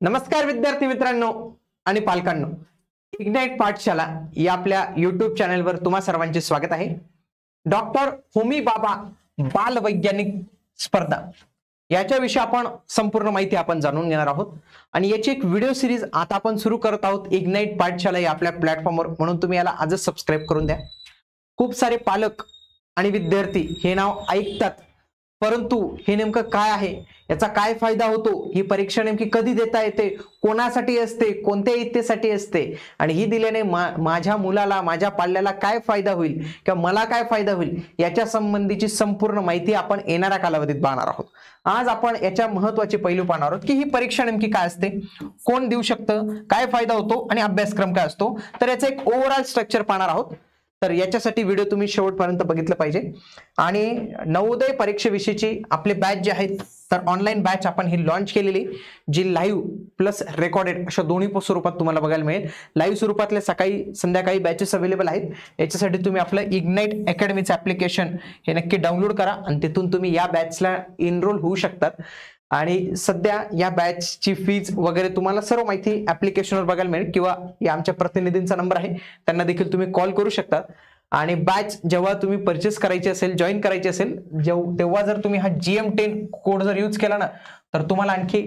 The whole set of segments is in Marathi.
नमस्कार विद्यार्थी मित्रांनो आणि पालकांनो, इग्नाइट पाठशाला या आपल्या YouTube चॅनलवर तुम्हा सर्वांचे स्वागत आहे। डॉक्टर होमी भाभा बाल वैज्ञानिक स्पर्धा याच्याविषयी आपण संपूर्ण माहिती आपण जाणून घेणार आहोत आणि याची एक व्हिडिओ सिरीज आता आपण सुरू करत आहोत इग्नाइट पाठशाला या आपल्या प्लॅटफॉर्मवर, म्हणून तुम्ही याला आजच सबस्क्राइब करून द्या। खूप सारे पालक आणि विद्यार्थी हे नाव ऐकतात, परंतु हे नेमकं काय आहे, याचा काय फायदा होतो, ही परीक्षा नेमकी कधी देता येते, कोणासाठी असते, कोणत्या इयत्तेसाठी असते आणि ही दिल्याने माझ्या मुलाला, माझ्या पाल्याला काय फायदा होईल किंवा मला काय फायदा होईल, याच्या संबंधीची संपूर्ण माहिती आपण येणाऱ्या कालावधीत पाहणार आहोत। आज आपण याच्या महत्त्वाचे पैलू पाहणार आहोत की ही परीक्षा नेमकी काय असते, कोण देऊ शकतं, काय फायदा होतो आणि अभ्यासक्रम काय असतो, तर याचं एक ओव्हरऑल स्ट्रक्चर पाहणार आहोत। तर याच्यासाठी व्हिडिओ तुम्ही शेवटपर्यंत बघितलं पाहिजे। आणि नवोदय परीक्षेविषयीची आपले बॅच जे आहेत, तर ऑनलाईन बॅच आपण ही लॉन्च केलेली, जी लाईव्ह प्लस रेकॉर्डेड अशा दोन्ही स्वरूपात तुम्हाला बघायला मिळेल। लाईव्ह स्वरूपातले सकाळी संध्याकाळी बॅचेस अवेलेबल आहेत। याच्यासाठी तुम्ही आपलं इग्नाइट अकॅडमीचं ऍप्लिकेशन हे नक्की डाउनलोड करा आणि तिथून तुम्ही या बॅचला एनरोल होऊ शकतात। आणि सध्या या बॅचची फीज वगैरे तुम्हाला सर्व माहिती ऍप्लिकेशनवर बघायला मिळेल किंवा या आमच्या प्रतिनिधींचा नंबर आहे, त्यांना देखील तुम्ही कॉल करू शकता। आणि बॅच जेव्हा तुम्ही परचेस करायची असेल, जॉईन करायची असेल, तेव्हा जर तुम्ही हा GM10 कोड जर यूज केला ना, तर तुम्हाला आणखी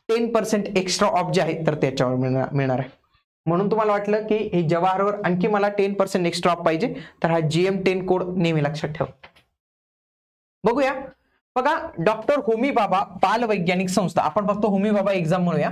10% एक्स्ट्रा ऑफ जे आहे तर त्याच्यावर मिळणार आहे। म्हणून तुम्हाला वाटलं की हे जवाहरवर आणखी मला 10% एक्स्ट्रा ऑफ पाहिजे, तर हा GM10 कोड नेहमी लक्षात ठेवा। बघूया, बघा, डॉक्टर होमी भाभा बाल वैज्ञानिक संस्था, आपण फक्त होमी भाभा एक्झाम म्हणूया।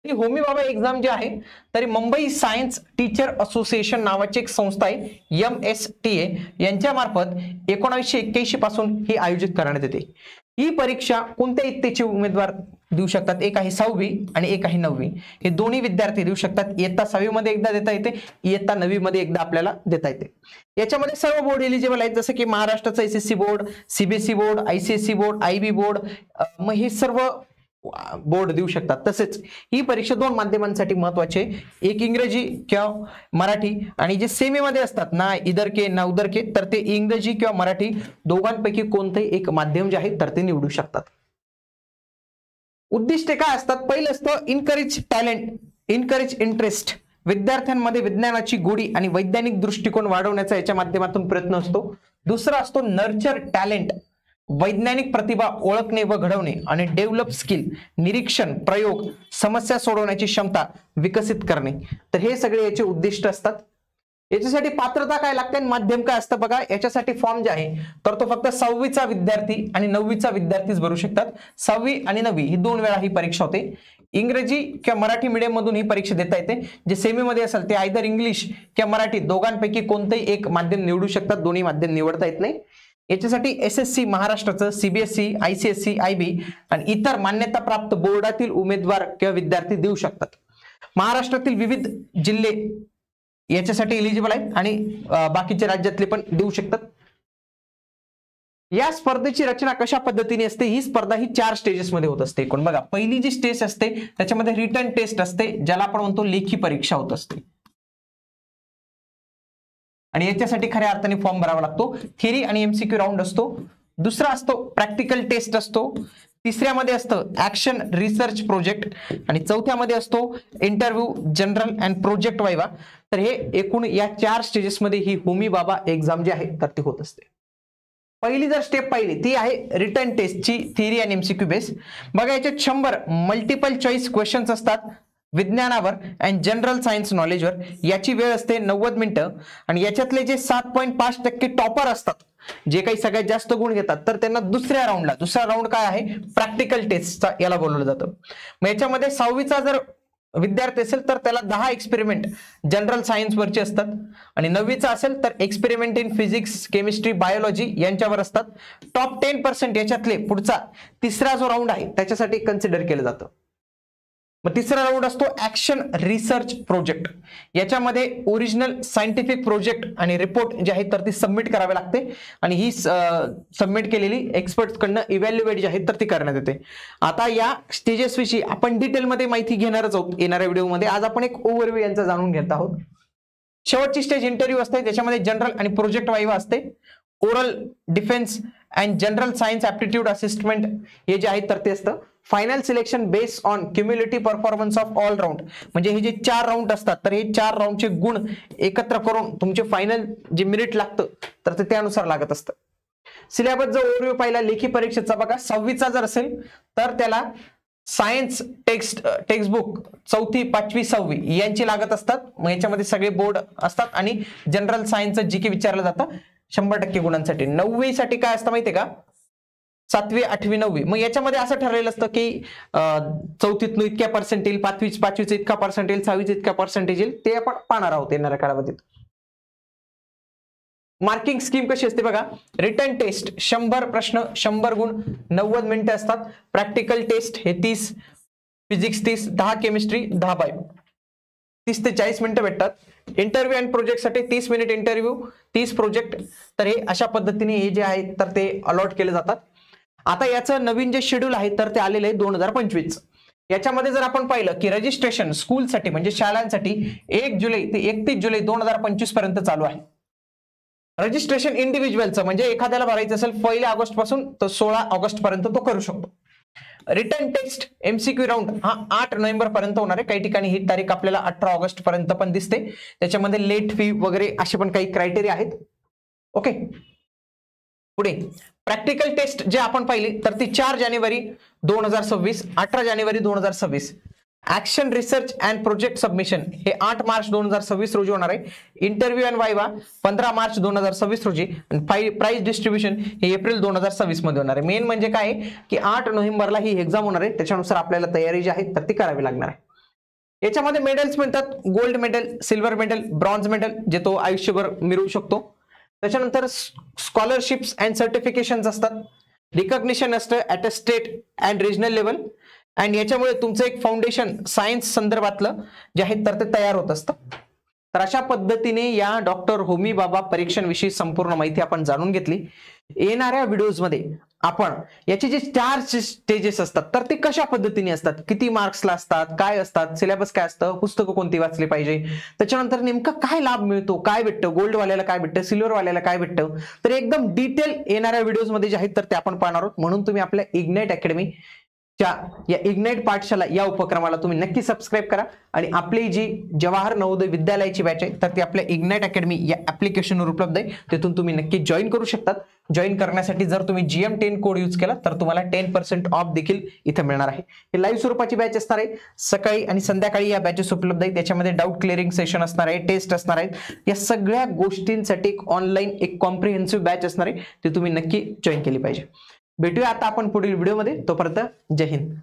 होमी भाभा एक्झाम जे आहे, तरी मुंबई सायन्स टीचर असोसिएशन नावाची एक संस्था आहे, MSTA यांच्या मार्फत 1981 पासून ही आयोजित करण्यात येते। ही परीक्षा कोणत्या इयत्तेचे उमेदवार देऊ शकतात, एक आहे 6वी आणि एक आहे 9वी, हे दोन्ही विद्यार्थी देऊ शकतात। इयत्ता 6वी मध्ये एकदा देता येते, इयत्ता 9वी मध्ये एकदा आपल्याला देता येते। याच्यामध्ये सर्व बोर्ड एलिजिबल आहेत, जसं की महाराष्ट्राचा SSC board, CBSE board, ICSE board, IB board, मग हे सर्व बोर्ड देऊ शकतात। तसेच ही परीक्षा दोन माध्यमांसाठी महत्त्वाची आहे, एक इंग्रजी किंवा मराठी, आणि जे सेमी मध्ये असतात ना इधर के ना उधर के, तर ते इंग्रजी किंवा मराठी दोघांपैकी कोणतेही एक माध्यम जे आहे तर ते निवडू शकतात। उद्दिष्टे काय असतात, पहिलं असतं इनकरेज टॅलेंट, इनकरेज इंटरेस्ट, विद्यार्थ्यांमध्ये विज्ञानाची गोडी आणि वैज्ञानिक दृष्टिकोन वाढवण्याचा याच्या माध्यमातून प्रयत्न असतो। दुसरा असतो नर्चर टॅलेंट, वैज्ञानिक प्रतिभा ओळखणे व घडवणे आणि डेव्हलप स्किल, निरीक्षण, प्रयोग, समस्या सोडवण्याची क्षमता विकसित करणे, तर हे सगळे याचे उद्दिष्ट असतात। याच्यासाठी पात्रता काय लागते आणि माध्यम काय असतं, बघा, याच्यासाठी फॉर्म जे आहे तर तो फक्त 6वीचा विद्यार्थी आणि 9वीचा विद्यार्थीच भरू शकतात। 6वी आणि 9वी ही दोन वेळा ही परीक्षा होते। इंग्रजी किंवा मराठी मीडियम मधून ही परीक्षा देता येते। जे सेमी मध्ये असेल ते आयदर इंग्लिश किंवा मराठी दोघांपैकी कोणतेही एक माध्यम निवडू शकतात, दोन्ही माध्यम निवडता येत नाही। याच्यासाठी SSC महाराष्ट्राचं, CBSE, ICSE, IB आणि इतर मान्यताप्राप्त बोर्डातील उमेदवार किंवा विद्यार्थी देऊ शकतात। महाराष्ट्रातील विविध जिल्हे याच्यासाठी एलिजिबल आहेत आणि बाकीचे राज्यातले पण देऊ शकतात। या स्पर्धेची रचना कशा पद्धतीने असते, ही स्पर्धा ही 4 स्टेजेस मध्ये होत असते एकूण। बघा, पहिली जी स्टेज असते त्याच्यामध्ये रिटन टेस्ट असते, ज्याला आपण म्हणतो लेखी परीक्षा होत असते, आणि याच्यासाठी खऱ्या अर्थाने फॉर्म भरावा लागतो। थिअरी आणि MCQ राऊंड असतो। दुसरा असतो प्रॅक्टिकल टेस्ट असतो। तिसऱ्यामध्ये असतं ऍक्शन रिसर्च प्रोजेक्ट आणि चौथ्यामध्ये असतो interview, general and project viva. तर हे एकूण या 4 स्टेजेस मध्ये ही होमी भाभा एक्झाम जी आहे तर ती होत असते। पहिली जर स्टेप पाहिली ती आहे रिटन टेस्टची थिअरी आणि MCQ बेस। बघा, याच्यात 100 मल्टिपल चॉईस क्वेश्चन्स असतात विज्ञानावर आणि जनरल सायन्स नॉलेजवर। याची वेळ असते 90 मिनिटं आणि याच्यातले जे 7.5% टॉपर असतात, जे काही सगळ्यात जास्त गुण घेतात, तर त्यांना दुसरा राऊंड काय आहे, प्रॅक्टिकल टेस्टचा याला बोलवलं जातं। मग याच्यामध्ये 6वीचा जर विद्यार्थी असेल तर त्याला 10 एक्सपेरिमेंट जनरल सायन्स वरचे असतात आणि 9वीचा असेल तर experiment in physics, chemistry, biology यांच्यावर असतात। टॉप 10% याच्यातले पुढचा तिसरा जो राऊंड आहे त्याच्यासाठी कन्सिडर केलं जातं। मग तिसरा राऊंड असतो ऍक्शन रिसर्च प्रोजेक्ट। याच्यामध्ये ओरिजिनल सायंटिफिक प्रोजेक्ट आणि रिपोर्ट जे आहे तर ती सबमिट करावे लागते आणि ही सबमिट केलेली एक्सपर्ट्स कडनं इव्हॅल्युएट जे आहे तर ती करण्यात येते। आता या स्टेजेस विषयी आपण डिटेलमध्ये माहिती घेणारच आहोत येणाऱ्या व्हिडिओमध्ये। आज आपण एक ओव्हरव्ह्यू यांचा जाणून घेत आहोत। शेवटची स्टेज इंटरव्ह्यू असते, त्याच्यामध्ये जनरल आणि प्रोजेक्ट वाइवा असते। Oral defence and general science aptitude assessment हे जे आहे तर ते असतं. Final selection based on cumulative performance of all round, म्हणजे हे जे 4 राऊंड असतात तर हे 4 राऊंडचे गुण एकत्र करून तुमचे फायनल जे मेरिट लागतं तर ते त्यानुसार लागत असतं. सिलेबस जर ओव्हरव्ह्यू पाहिला लेखी परीक्षेचा बघा 6वीचा जर असेल तर त्याला सायन्स टेक्स्टबुक 4थी 5वी 6वी यांची लागत असतात. मग याच्यामध्ये सगळे बोर्ड असतात आणि जनरल सायन्सचं जी की विचारलं जातं 100% गुणांसाठी. 9वी साठी काय असतं माहितीये का, 7वी 8वी 9वी. मग याच्यामध्ये असं ठरलेलं असतं की 4थीतनं इतक्या पर्सेंट येईल, 5वीचं इतका पर्सेंट येईल, 6वीचं इतका पर्सेंटेज येईल, ते आपण पाहणार आहोत येणाऱ्या कालावधीत. मार्किंग स्कीम कशी असते बघा, रिटन टेस्ट 100 प्रश्न 100 गुण 90 मिनिटं असतात. प्रॅक्टिकल टेस्ट हे 30, फिजिक्स 30, 10 केमिस्ट्री 10 बायो, 30 ते 40 मिनिटं भेटतात. इंटरव्ह्यू अँड प्रोजेक्टसाठी 30 मिनिट इंटरव्ह्यू 30 प्रोजेक्ट. तर हे अशा पद्धतीने हे जे आहे तर ते अलॉट केले जातात. आता याचं नवीन जे शेड्यूल आहे तर ते आलेलं आहे 2025. याच्यामध्ये जर आपण पाहिलं की रजिस्ट्रेशन स्कूलसाठी म्हणजे शाळांसाठी 1 जुलै ते 31 जुलै 2025 पर्यंत चालू आहे. रजिस्ट्रेशन इंडिव्हिज्युअलचं म्हणजे एखाद्याला भरायचं असेल 1 ऑगस्ट पासून तर 16 ऑगस्ट पर्यंत तो करू शकतो. रिटन टेस्ट एमसीक्यू राऊंड हा 8 नोव्हेंबर पर्यंत होणार आहे. काही ठिकाणी ही तारीख आपल्याला 18 ऑगस्ट पर्यंत पण दिसते. त्याच्यामध्ये लेट फी वगैरे असे पण काही क्रायटेरिया आहेत. ओके, पुढे प्रॅक्टिकल टेस्ट जे आपण पाहिली तर ती 4 जानेवारी 2026, 18 जानेवारी 2026. Action research and project submission हे 8 मार्च 2026 रोजी होणार आहे. इंटरव्ह्यू अँड वायवा 15 मार्च 2026 रोजी. आणि प्राइज डिस्ट्रीब्युशन हे एप्रिल 2026 मध्ये होणार आहे. मेन म्हणजे काय की 8 नोव्हेंबरला ही एक्झाम होणार आहे. त्याच्यानुसार आपल्याला तयारी जी आहे तर ती करावी लागणार आहे. याच्यामध्ये मेडल्स मिळतात, gold medal, silver medal, bronze medal जे तो आयुष्यभर मिळवू शकतो. त्याच्यानंतर स्कॉलरशिप्स अँड सर्टिफिकेशन्स असतात. रिकॉग्निशन असतं at a state and regional level. आणि याच्यामुळे तुमचं एक फाउंडेशन सायन्स संदर्भातलं जे आहे तर ते तयार होत असतं. तर अशा पद्धतीने या डॉक्टर होमी बाबा परीक्षांविषयी संपूर्ण माहिती आपण जाणून घेतली. येणाऱ्या व्हिडिओजमध्ये आपण याचे जे 4 स्टेजेस असतात तर ते कशा पद्धतीने असतात, किती मार्क्सला असतात, काय असतात, सिलेबस काय असतं, पुस्तकं कोणती वाचली पाहिजे, त्याच्यानंतर नेमका काय लाभ मिळतो, काय भेटतं, गोल्ड वाल्याला काय भेटतं, सिल्वर वाल्याला काय भेटतं, तर एकदम डिटेल येणाऱ्या व्हिडिओजमध्ये जे आहेत तर ते आपण पाहणार आहोत. म्हणून तुम्ही आपल्या इग्नाइट अकॅडमी या इग्नाइट पाठशाला या उपक्रमाला तुम्ही नक्की सबस्क्राईब करा. आणि आपली जी जवाहर नवोदय विद्यालयाची बॅच आहे तर ती आपल्या इग्नाइट अकॅडमी या ऍप्लिकेशनवर उपलब्ध आहे. तिथून तुम्ही नक्की जॉईन करू शकतात. जॉईन करण्यासाठी जर तुम्ही GM10 कोड यूज केला तर तुम्हाला 10% ऑफ देखील इथं मिळणार आहे. हे लाईव्ह स्वरूपाची बॅच असणार आहे. सकाळी आणि संध्याकाळी या बॅचेस उपलब्ध आहेत. त्याच्यामध्ये डाऊट क्लिअरिंग सेशन असणार आहे, टेस्ट असणार आहेत. या सगळ्या गोष्टींसाठी एक ऑनलाईन एक कॉम्प्रिहेन्सिव्ह बॅच असणार आहे. ती तुम्ही नक्की जॉईन केली पाहिजे. भेटूया आता आपण पुढील व्हिडिओमध्ये. तोपर्यंत जय हिंद.